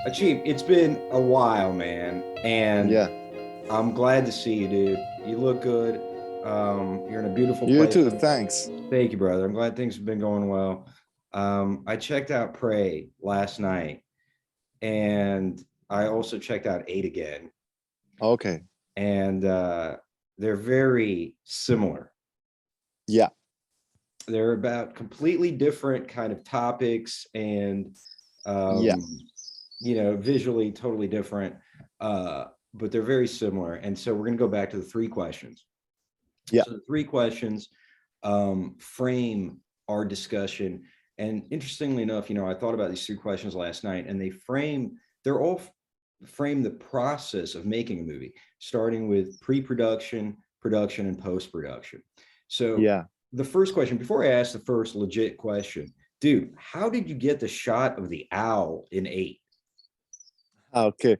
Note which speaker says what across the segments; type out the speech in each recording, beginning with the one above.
Speaker 1: Acim, it's been a while, man, and
Speaker 2: Yeah,
Speaker 1: I'm glad to see you, dude. You look good. You're in a beautiful
Speaker 2: you
Speaker 1: place.
Speaker 2: too. Thanks.
Speaker 1: Thank you, brother. I'm glad things have been going well. I checked out Prey last night, and I also checked out Eight again,
Speaker 2: Okay.
Speaker 1: and they're very similar.
Speaker 2: Yeah,
Speaker 1: They're about completely different kind of topics, and
Speaker 2: yeah,
Speaker 1: um, visually totally different, but they're very similar. And so we're going to go back to the three questions.
Speaker 2: yeah.
Speaker 1: So the three questions frame our discussion. And interestingly enough, I thought about these three questions last night, and they're all frame the process of making a movie, starting with pre-production, production, and post-production. So
Speaker 2: Yeah.
Speaker 1: the first question, before I ask the first legit question, dude, how did you get the shot of the owl in Eight?
Speaker 2: Okay.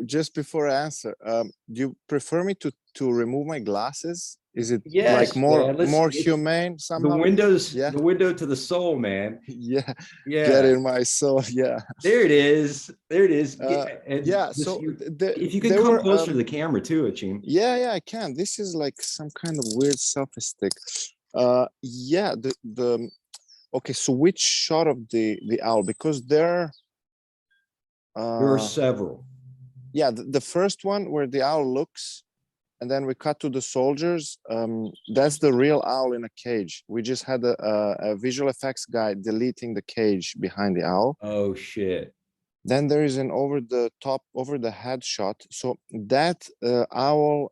Speaker 2: Just before I answer, do you prefer me to remove my glasses? Is it like
Speaker 1: Yes,
Speaker 2: more
Speaker 1: man.
Speaker 2: more
Speaker 1: It's
Speaker 2: humane
Speaker 1: the
Speaker 2: somehow?
Speaker 1: windows,
Speaker 2: Yeah,
Speaker 1: the window to the soul, man.
Speaker 2: yeah. Get
Speaker 1: Yeah,
Speaker 2: in my soul. Yeah.
Speaker 1: there it is. There it is.
Speaker 2: Uh,
Speaker 1: And
Speaker 2: yeah.
Speaker 1: this,
Speaker 2: So
Speaker 1: if you can
Speaker 2: they
Speaker 1: come
Speaker 2: were.
Speaker 1: closer to the camera too, Achim.
Speaker 2: Yeah, yeah. I can. This is like some kind of weird selfie stick. Yeah. The okay. So which shot of the owl? Because they're.
Speaker 1: There are
Speaker 2: Uh,
Speaker 1: several.
Speaker 2: yeah, the first one where the owl looks and then we cut to the soldiers. That's the real owl in a cage. We just had a visual effects guy deleting the cage behind the owl.
Speaker 1: Oh shit.
Speaker 2: Then there is an over the top, over the head shot. So that owl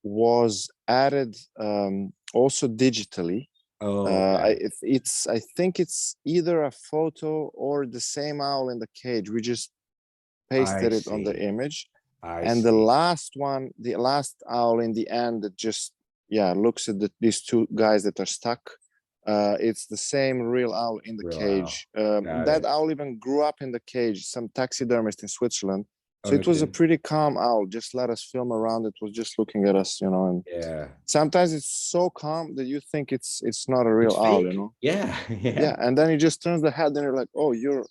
Speaker 2: was added also digitally.
Speaker 1: Oh, okay.
Speaker 2: I think it's either a photo or the same owl in the cage. We just
Speaker 1: I
Speaker 2: pasted it on the
Speaker 1: see.
Speaker 2: image.
Speaker 1: I
Speaker 2: And the
Speaker 1: see.
Speaker 2: last one, the last owl in the end that just looks at these two guys that are stuck. It's the same real owl in the
Speaker 1: Real owl.
Speaker 2: cage.
Speaker 1: Got
Speaker 2: That
Speaker 1: it.
Speaker 2: owl even grew up in the cage, some taxidermist in Switzerland.
Speaker 1: Oh,
Speaker 2: So
Speaker 1: no
Speaker 2: it was a
Speaker 1: kidding.
Speaker 2: pretty calm owl, just let us film around. It was just looking at us, and
Speaker 1: Yeah.
Speaker 2: sometimes it's so calm that you think it's not a real
Speaker 1: It's
Speaker 2: owl,
Speaker 1: fake. Yeah.
Speaker 2: yeah.
Speaker 1: Yeah.
Speaker 2: And then he just turns the head and you're like, oh, you're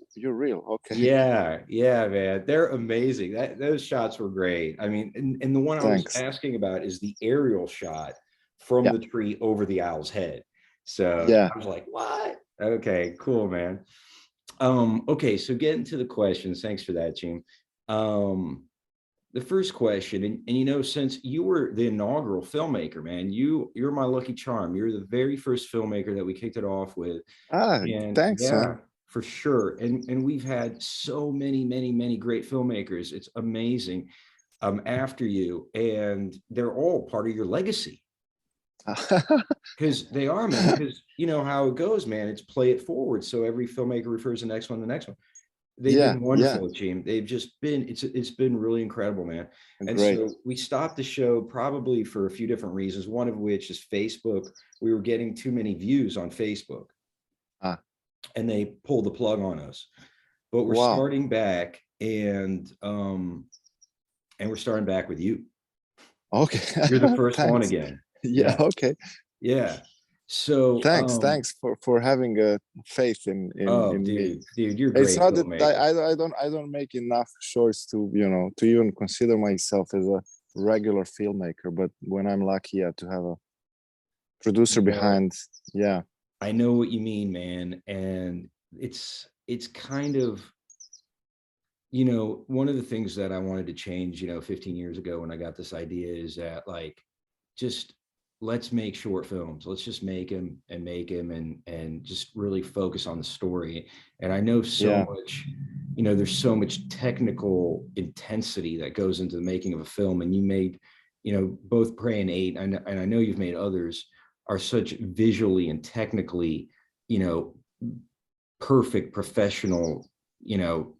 Speaker 2: real. Okay.
Speaker 1: Yeah, yeah, man. They're amazing. Those shots were great. I mean, and the one I was
Speaker 2: Thanks.
Speaker 1: asking about is the aerial shot from
Speaker 2: Yeah,
Speaker 1: the tree over the owl's head. So
Speaker 2: yeah.
Speaker 1: I was like, what? Okay, cool, man. Okay, so getting to the questions. Thanks for that, Gene. Um, the first question, and since you were the inaugural filmmaker, man, you're my lucky charm. You're the very first filmmaker that we kicked it off with.
Speaker 2: Ah,
Speaker 1: And
Speaker 2: thanks,
Speaker 1: yeah,
Speaker 2: man.
Speaker 1: for sure. And we've had so many, many, many great filmmakers. It's amazing. After you, and they're all part of your legacy, because they are, man. Because you know how it goes, man. It's play it forward. So every filmmaker refers the next one, the next one. They've
Speaker 2: Yeah,
Speaker 1: been
Speaker 2: yeah,
Speaker 1: wonderful, team. They've just been, it's been really incredible, man. And
Speaker 2: great.
Speaker 1: so we stopped the show probably for a few different reasons, one of which is Facebook. We were getting too many views on Facebook,
Speaker 2: Ah,
Speaker 1: and they pulled the plug on us. But we're
Speaker 2: wow.
Speaker 1: starting back, and we're starting back with you.
Speaker 2: Okay.
Speaker 1: You're the first one
Speaker 2: Thanks.
Speaker 1: again.
Speaker 2: Yeah,
Speaker 1: Yeah,
Speaker 2: okay.
Speaker 1: yeah. So
Speaker 2: Thanks for having a faith
Speaker 1: oh,
Speaker 2: in me.
Speaker 1: dude, you're a
Speaker 2: It's
Speaker 1: great
Speaker 2: not that
Speaker 1: filmmaker.
Speaker 2: I don't make enough shorts to, to even consider myself as a regular filmmaker, but when I'm lucky, yeah, to have a producer
Speaker 1: You know,
Speaker 2: behind, yeah.
Speaker 1: I know what you mean, man. And it's kind of, one of the things that I wanted to change, 15 years ago when I got this idea is that, like, just let's make short films. Let's just make him and just really focus on the story. And I know so
Speaker 2: Yeah.
Speaker 1: much, there's so much technical intensity that goes into the making of a film. And you made, both Prey and Eight, and I know you've made others, are such visually and technically, you know, perfect professional,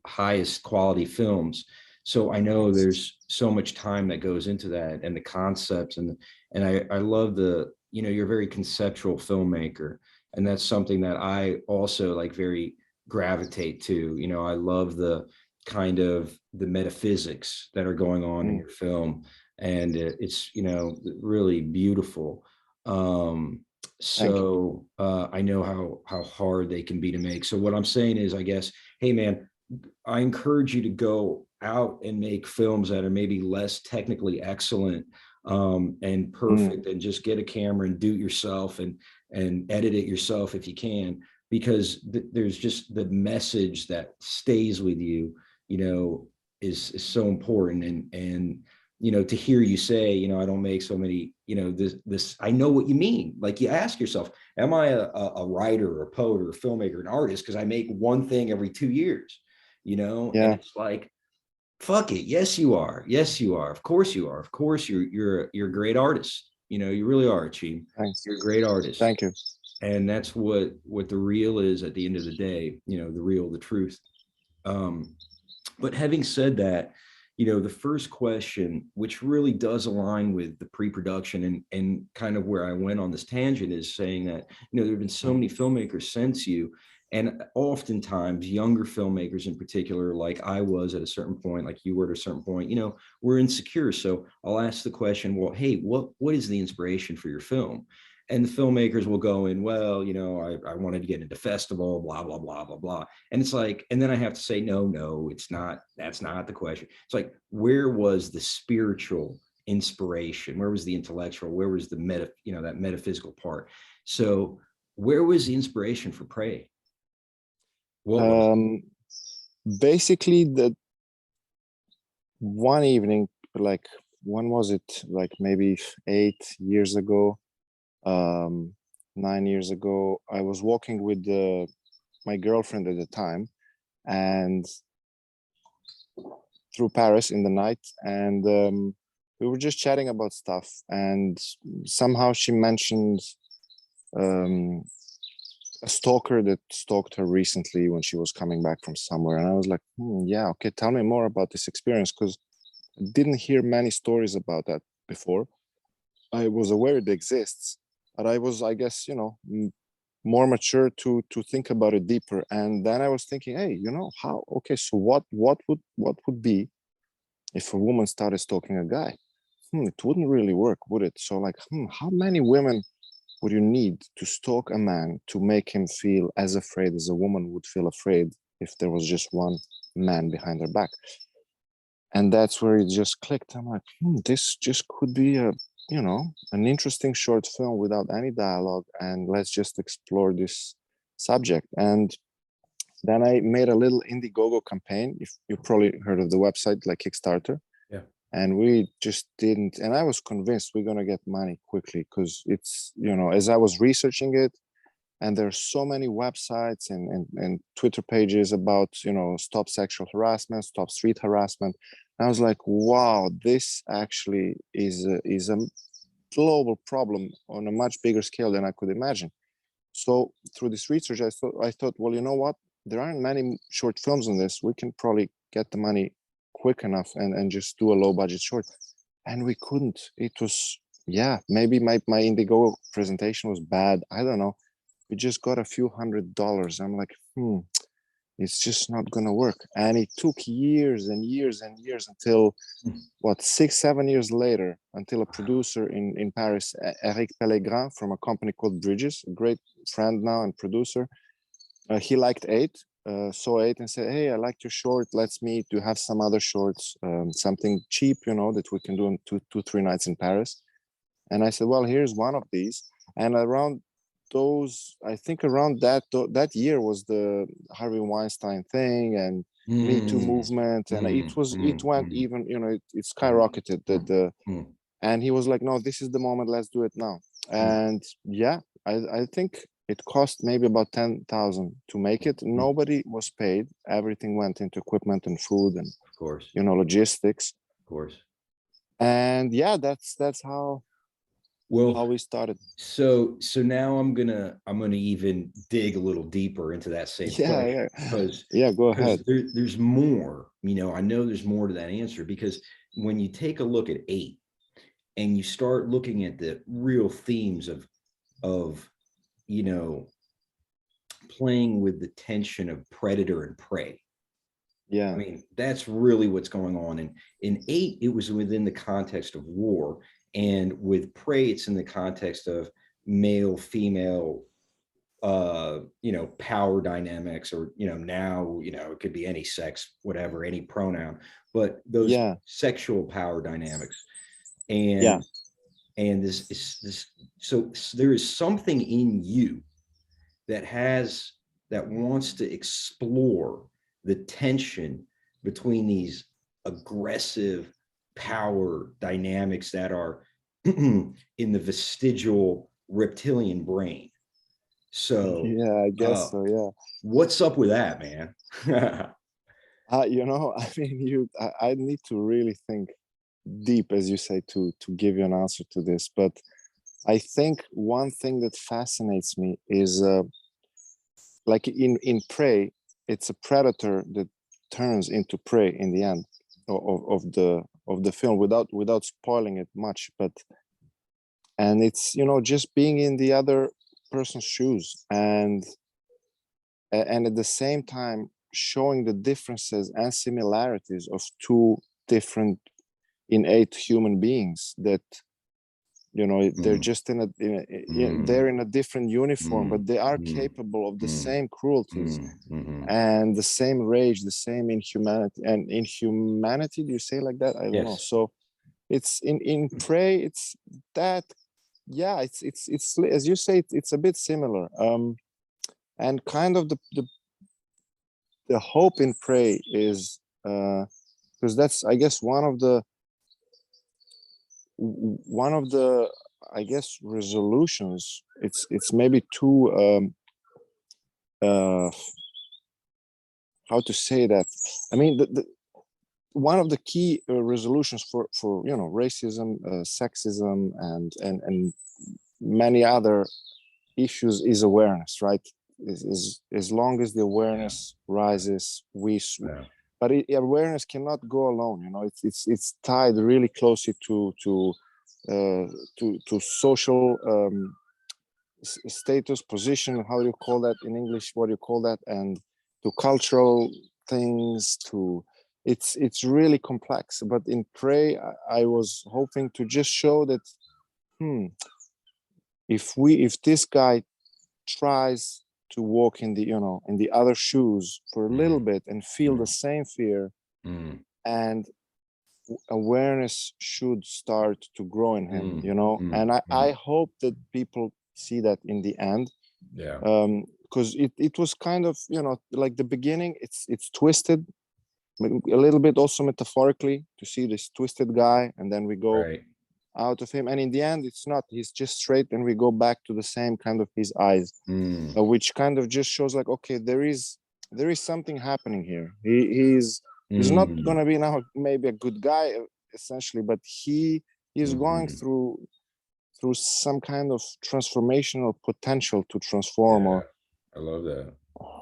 Speaker 1: highest quality films. So I know
Speaker 2: Thanks.
Speaker 1: there's so much time that goes into that, and the concepts, and I love the, you're a very conceptual filmmaker, and that's something that I also like very gravitate to. I love the kind of the metaphysics that are going on in
Speaker 2: Mm,
Speaker 1: your film, and it's, really beautiful. um
Speaker 2: thank you.
Speaker 1: so I know how hard they can be to make. So what I'm saying is, I guess, hey man, I encourage you to go out and make films that are maybe less technically excellent and
Speaker 2: Mm,
Speaker 1: perfect, and just get a camera and do it yourself and edit it yourself if you can, because there's just the message that stays with you, you know, is so important. And you know, to hear you say, you know, I don't make so many, you know, this I know what you mean. Like, you ask yourself, am I a writer or a poet or a filmmaker, an artist, because I make one thing every 2 years, you know? And
Speaker 2: yeah,
Speaker 1: it's like, fuck it, yes you are, yes you are, of course you are, of course you're a great artist, you know, you really are, Acim.
Speaker 2: thanks.
Speaker 1: You're a great artist.
Speaker 2: Thank you.
Speaker 1: And that's what the real is at the end of the day, you know, the real, the truth. um but having said that, you know, the first question, which really does align with the pre-production and kind of where I went on this tangent, is saying that, you know, there have been so
Speaker 2: Mm,
Speaker 1: many filmmakers since you, and oftentimes younger filmmakers in particular, like I was at a certain point, like you were at a certain point, you know, we're insecure. So I'll ask the question, well, hey, what is the inspiration for your film? And the filmmakers will go in, well, you know, I wanted to get into festival, blah, blah, blah, blah, blah. And it's like, and then I have to say, no, no, it's not. That's not the question. It's like, where was the spiritual inspiration? Where was the intellectual? Where was the you know, that metaphysical part? So where was the inspiration for Prey? What was it?
Speaker 2: Um, basically, the one evening, like when was it? Like maybe 8 years ago, um, 9 years ago. I was walking with my girlfriend at the time, and through Paris in the night, and we were just chatting about stuff, and somehow she mentioned um, a stalker that stalked her recently when she was coming back from somewhere, and I was like, yeah, okay, tell me more about this experience, because I didn't hear many stories about that before. I was aware it exists, but I was, I guess, more mature to think about it deeper. And then I was thinking, hey, how? Okay, so what would be if a woman started stalking a guy? It wouldn't really work, would it? So like, how many women would you need to stalk a man to make him feel as afraid as a woman would feel afraid if there was just one man behind her back? And that's where it just clicked. I'm like, this just could be an interesting short film without any dialogue, and let's just explore this subject. And then I made a little Indiegogo campaign. If you probably heard of the website, like Kickstarter.
Speaker 1: Yeah.
Speaker 2: And we just didn't, and I was convinced we're going to get money quickly, because it's, as I was researching it, and there's so many websites and Twitter pages about, stop sexual harassment, stop street harassment. And I was like, wow, this actually is a global problem on a much bigger scale than I could imagine. So through this research, I thought, well, you know what, there aren't many short films on this, we can probably get the money quick enough and just do a low budget short. And we couldn't. It was, yeah, maybe my Indiegogo presentation was bad, I don't know. We just got a few $100s. I'm like, it's just not gonna work. And it took years and years and years until,
Speaker 1: Hmm.
Speaker 2: what, 6 7 years later, until a producer in Paris, Eric Pellegrin, from a company called Bridges, a great friend now and producer, he liked Eight, saw Eight and said, hey, I liked your short, let's meet, do you have some other shorts, something cheap, that we can do in 2 3 nights in Paris? And I said, well, here's one of these. And around those, I think around that year was the Harvey Weinstein thing and Me Too
Speaker 1: Mm,
Speaker 2: movement, and
Speaker 1: mm,
Speaker 2: it
Speaker 1: mm,
Speaker 2: went
Speaker 1: mm,
Speaker 2: even, it
Speaker 1: mm,
Speaker 2: skyrocketed.
Speaker 1: mm,
Speaker 2: The
Speaker 1: mm,
Speaker 2: And he was like, no, this is the moment, let's do it now.
Speaker 1: mm,
Speaker 2: And yeah, I think it cost maybe about 10,000 to make it.
Speaker 1: mm. Of
Speaker 2: Nobody was paid. Everything went into equipment and food and
Speaker 1: course,
Speaker 2: logistics.
Speaker 1: of course.
Speaker 2: And yeah, that's how
Speaker 1: Well,
Speaker 2: we started.
Speaker 1: so now I'm gonna even dig a little deeper into that same
Speaker 2: Yeah,
Speaker 1: question,
Speaker 2: yeah, yeah. Go ahead.
Speaker 1: there's more. You know, I know there's more to that answer, because when you take a look at eight and you start looking at the real themes of you know, playing with the tension of predator and prey. I
Speaker 2: Yeah,
Speaker 1: mean, that's really what's going on. And in eight, it was within the context of war. And with prey, it's in the context of male, female, you know, power dynamics, or, you know, now, you know, it could be any sex, whatever, any pronoun, but those
Speaker 2: Yeah,
Speaker 1: sexual power dynamics.
Speaker 2: yeah,
Speaker 1: And this is this, so there is something in you that has, that wants to explore the tension between these aggressive power dynamics that are in the vestigial reptilian brain. So
Speaker 2: yeah, I guess
Speaker 1: uh
Speaker 2: so. Yeah.
Speaker 1: what's up with that, man?
Speaker 2: You know, I mean, I need to really think deep, as you say, to give you an answer to this. But I think one thing that fascinates me is like in prey, it's a predator that turns into prey in the end of the film, without spoiling it much. But and it's, you know, just being in the other person's shoes, and at the same time showing the differences and similarities of two different innate human beings that, you know, they're
Speaker 1: Mm,
Speaker 2: just
Speaker 1: mm,
Speaker 2: they're in a different uniform,
Speaker 1: mm,
Speaker 2: but they are
Speaker 1: mm,
Speaker 2: capable of the
Speaker 1: mm,
Speaker 2: same cruelties
Speaker 1: mm, mhm.
Speaker 2: and the same rage, the same inhumanity. And inhumanity, do you say like that? I don't know.
Speaker 1: Yes.
Speaker 2: So it's in prey, it's that. Yeah, it's as you say, it's a bit similar. And kind of the hope in prey is because that's, I guess, one of the, I guess, resolutions. It's maybe too uh how to say that. I mean, the one of the key resolutions for, you know, racism, sexism, and many other issues is awareness, right? Is as long as the
Speaker 1: Yeah.
Speaker 2: awareness rises,
Speaker 1: Yeah.
Speaker 2: but awareness cannot go alone. You know, it's tied really closely uh, to social status, position. How do you call that in English? What do you call that? And to cultural things. To it's really complex. But in Prey, I was hoping to just show that, hmm, if this guy tries to walk in the, you know, in the other shoes for a little
Speaker 1: Mm,
Speaker 2: bit and feel the
Speaker 1: mm,
Speaker 2: same fear,
Speaker 1: mm,
Speaker 2: and awareness should start to grow in him,
Speaker 1: mm,
Speaker 2: you know.
Speaker 1: mm,
Speaker 2: And I
Speaker 1: mm.
Speaker 2: hope that people see that in the end,
Speaker 1: Yeah.
Speaker 2: because it was kind of, you know, like the beginning, it's twisted a little bit, also metaphorically, to see this twisted guy, and then we go
Speaker 1: Right.
Speaker 2: out of him, and in the end it's not, he's just straight, and we go back to the same kind of his eyes,
Speaker 1: Mm,
Speaker 2: which kind of just shows like, okay, there is something happening here. He's not going
Speaker 1: mm,
Speaker 2: to be now maybe a good guy, essentially, but he's going
Speaker 1: mhm.
Speaker 2: through some kind of transformational potential to transform,
Speaker 1: Yeah. I love that.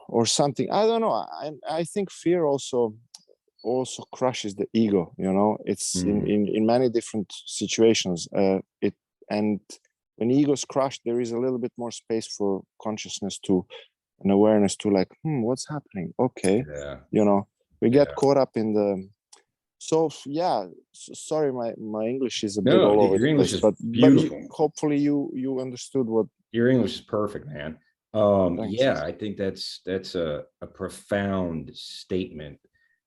Speaker 2: or something. I don't know. I think fear also crushes the ego, you know. It's
Speaker 1: Mm,
Speaker 2: in many different situations, it and when ego is crushed, there is a little bit more space for consciousness to, and awareness to, like, what's happening, okay,
Speaker 1: yeah.
Speaker 2: you know. We get
Speaker 1: Yeah.
Speaker 2: caught up in the, so yeah. Sorry, my English is a bit
Speaker 1: No,
Speaker 2: all over
Speaker 1: your
Speaker 2: the
Speaker 1: English
Speaker 2: place,
Speaker 1: is
Speaker 2: but
Speaker 1: beautiful.
Speaker 2: hopefully you understood what.
Speaker 1: Your English is perfect, man.
Speaker 2: Thanks.
Speaker 1: Yeah, I think that's a profound statement,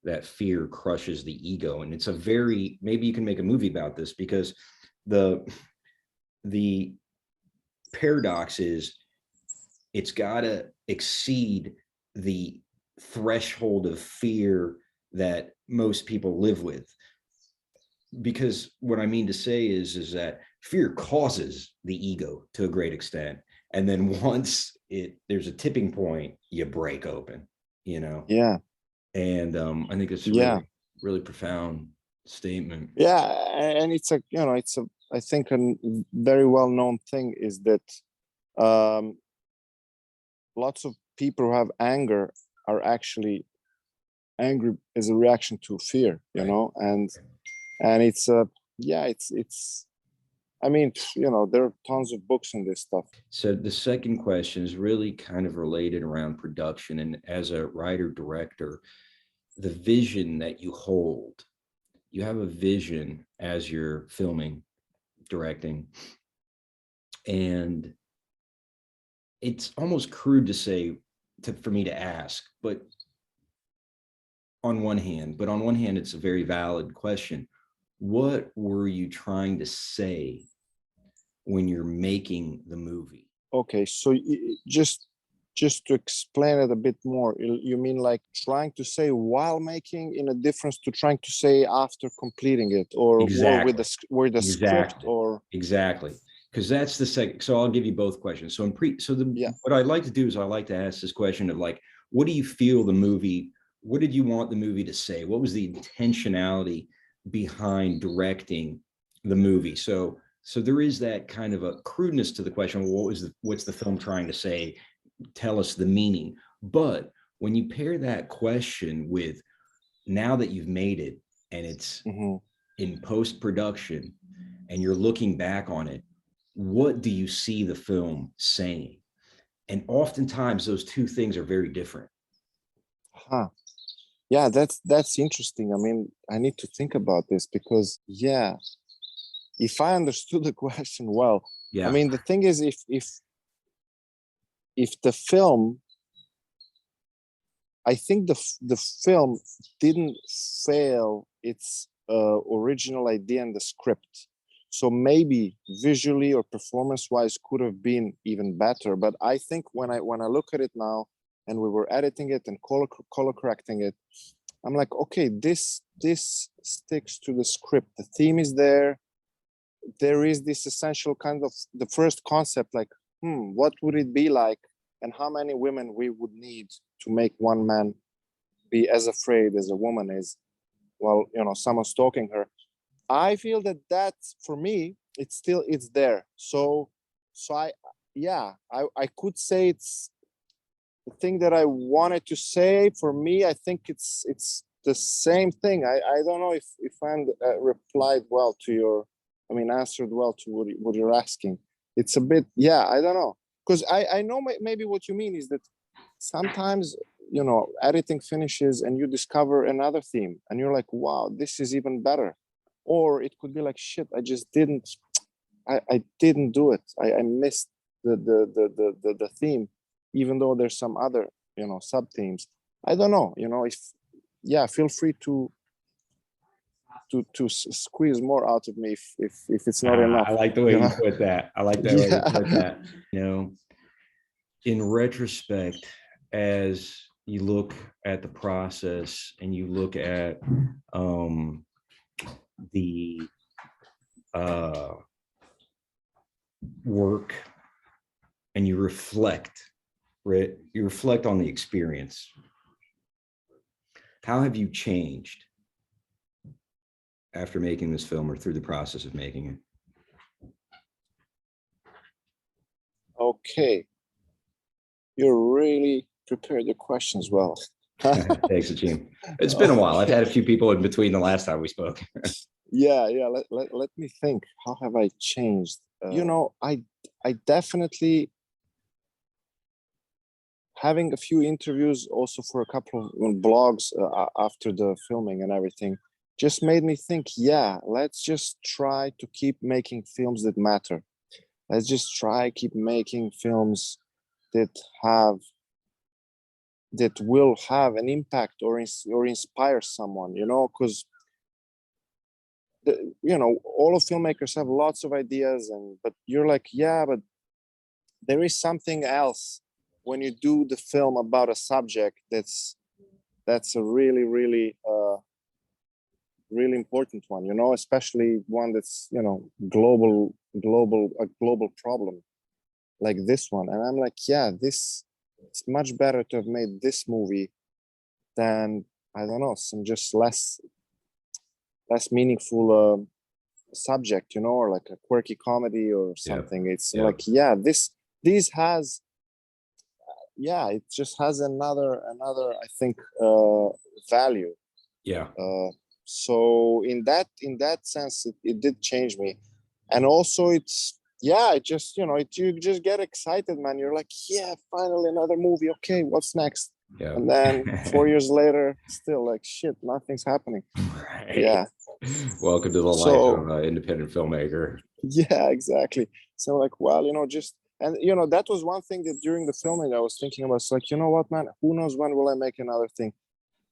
Speaker 1: that fear crushes the ego. And it's a very, maybe you can make a movie about this, because the the paradox is, it's got to exceed the threshold of fear that most people live with. Because what I mean to say is that fear causes the ego to a great extent, and then once it there's a tipping point, you break open, you know.
Speaker 2: Yeah,
Speaker 1: And I think it's a
Speaker 2: yeah,
Speaker 1: really profound statement.
Speaker 2: yeah. And it's a, you know, it's a, I think, a very well known thing is that um lots of people who have anger are actually angry as a reaction to fear, you
Speaker 1: Right.
Speaker 2: know. And it's yeah, it's I mean, you know, there are tons of books on this stuff.
Speaker 1: So the second question is really kind of related around production, and as a writer director, the vision that you hold. You have a vision as you're filming, directing, and it's almost crude to say for me to ask, but on one hand, it's a very valid question. What were you trying to say when you're making the movie?
Speaker 2: Okay, so just to explain it a bit more, you mean like trying to say while making, in a difference to trying to say after completing it, or
Speaker 1: Exactly.
Speaker 2: with the script,
Speaker 1: Exactly.
Speaker 2: or
Speaker 1: Exactly. Because that's the second. So I'll give you both questions. So
Speaker 2: yeah.
Speaker 1: what I like to do is I like to ask this question of like, what do you feel the movie, what did you want the movie to say? What was the intentionality behind directing the movie? So there is that kind of a crudeness to the question. Well, what's the film trying to say? Tell us the meaning. But when you pair that question with, now that you've made it and it's
Speaker 2: Mm-hmm.
Speaker 1: in post-production and you're looking back on it, what do you see the film saying? And oftentimes those two things are very different.
Speaker 2: Huh. Yeah, that's interesting. I mean, I need to think about this because, yeah, if I understood the question well, I
Speaker 1: Yeah,
Speaker 2: mean, the thing is, if the film, I think the film didn't fail its original idea in the script. So maybe visually or performance-wise could have been even better. But I think when I look at it now, and we were editing it and color correcting it, I'm like, okay, this sticks to the script. The theme is there. There is this essential kind of the first concept, like, what would it be like, and how many women we would need to make one man be as afraid as a woman is while someone's stalking her. I feel that for me, it's there. So I, yeah, I could say it's the thing that I wanted to say. For me, I think it's the same thing. I don't know if I replied well to your, I mean, answered well to what you're asking. It's a bit, yeah, I don't know, because I know maybe what you mean is that sometimes editing finishes and you discover another theme and you're like, wow, this is even better. Or it could be like, shit, I didn't do it. I missed the theme, even though there's some other sub themes. I don't know. If, yeah, feel free to squeeze more out of me if it's not
Speaker 1: I
Speaker 2: enough.
Speaker 1: like the way
Speaker 2: You
Speaker 1: you
Speaker 2: know.
Speaker 1: put that. I like that way you
Speaker 2: Yeah.
Speaker 1: put that. You know, in retrospect, as you look at the process and you look at the uh, work and you reflect, right? You reflect on the experience. How have you changed after making this film or through the process of making it?
Speaker 2: Okay, you really prepared the questions well.
Speaker 1: Thanks, Acim. It's been a while. I've
Speaker 2: Okay.
Speaker 1: had a few people in between the last time we spoke.
Speaker 2: Yeah. Let me think. How have I changed? I definitely, having a few interviews also for a couple of blogs after the filming and everything just made me think, yeah, let's just try to keep making films that matter. Let's just try keep making films that have that will have an impact or inspire someone, because all of filmmakers have lots of ideas, but you're like, yeah, but there is something else when you do the film about a subject that's a really really important one, especially one that's a global problem like this one. And I'm like, yeah, this it's much better to have made this movie than, I don't know, some just less meaningful subject, or like a quirky comedy or
Speaker 1: Yeah.
Speaker 2: something. It's
Speaker 1: Yeah.
Speaker 2: like, yeah, this has, yeah, it just has another I think value.
Speaker 1: Yeah.
Speaker 2: So in that sense, it did change me. And also it's, yeah, it just, you just get excited, man. You're like, yeah, finally another movie. Okay, what's next?
Speaker 1: Yeah.
Speaker 2: And then 4 years later, still like, shit, nothing's happening.
Speaker 1: Right.
Speaker 2: Yeah.
Speaker 1: Welcome to the life
Speaker 2: So
Speaker 1: of an independent filmmaker.
Speaker 2: yeah, exactly. So like, well, just And you know, that was one thing that during the filming I was thinking about. It's like, you know what, man, who knows when will I make another thing?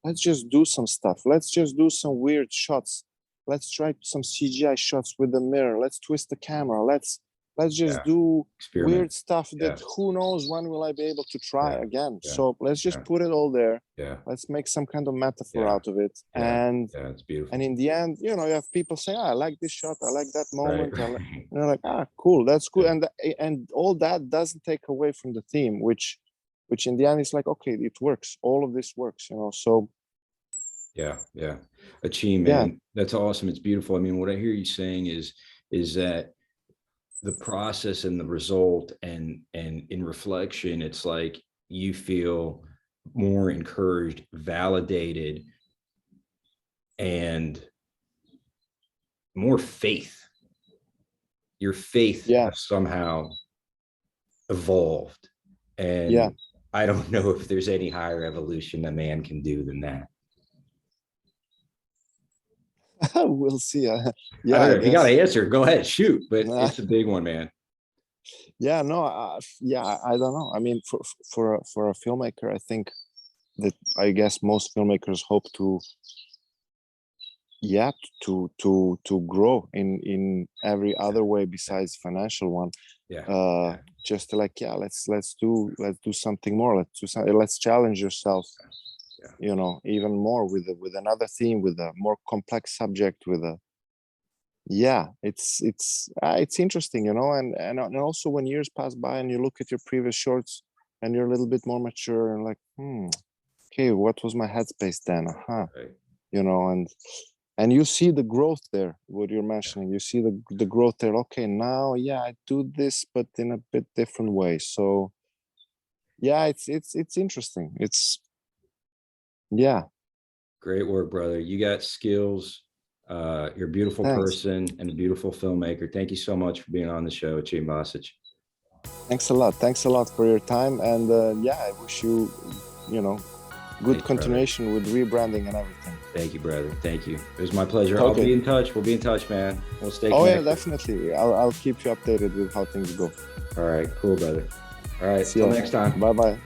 Speaker 2: Let's just do some stuff. Let's just do some weird shots. Let's try some CGI shots with the mirror. Let's twist the camera. Let's just do
Speaker 1: Experiment.
Speaker 2: weird stuff that who knows when will I be able to try again. So let's just put it all there. Let's make some kind of metaphor out of it. And
Speaker 1: it's beautiful.
Speaker 2: and in the end, you know, you have people saying, I like this shot, I like that moment. And they're like, cool, that's cool. And all that doesn't take away from the theme, which in the end is like, okay, it works. All of this works, you know. So
Speaker 1: Acim, man, that's awesome. It's beautiful. I mean, what I hear you saying is that the process and the result, and in reflection, it's like you feel more encouraged, validated, and more faith. Your faith has somehow evolved, and I don't know if there's any higher evolution that man can do than that.
Speaker 2: We'll see.
Speaker 1: If you got to answer, go ahead, shoot. But it's a big one, man.
Speaker 2: Yeah, no, I don't know. I mean, for a filmmaker, I think that I guess most filmmakers hope to grow in every other way besides financial one. Just to like, let's do something more. Let's challenge yourself. You know, even more with another theme, with a more complex subject, with a it's interesting, you know. And also when years pass by and you look at your previous shorts and you're a little bit more mature and like, okay, what was my headspace then? You know, and you see the growth there, what you're mentioning. You see the growth there. Okay, now I do this, but in a bit different way. So it's interesting. It's
Speaker 1: great work, brother. You got skills. You're a beautiful person and a beautiful filmmaker. Thank you so much for being on the show, Acim Vasic.
Speaker 2: Thanks a lot for your time. And I wish you, you know, good continuation with rebranding and everything.
Speaker 1: Thank you, brother. Thank you. It was my pleasure. I'll be in touch. We'll be in touch, man. We'll stay connected.
Speaker 2: Yeah, definitely. I'll keep you updated with how things go.
Speaker 1: All right, cool, brother. All right, see you next time.
Speaker 2: Bye-bye.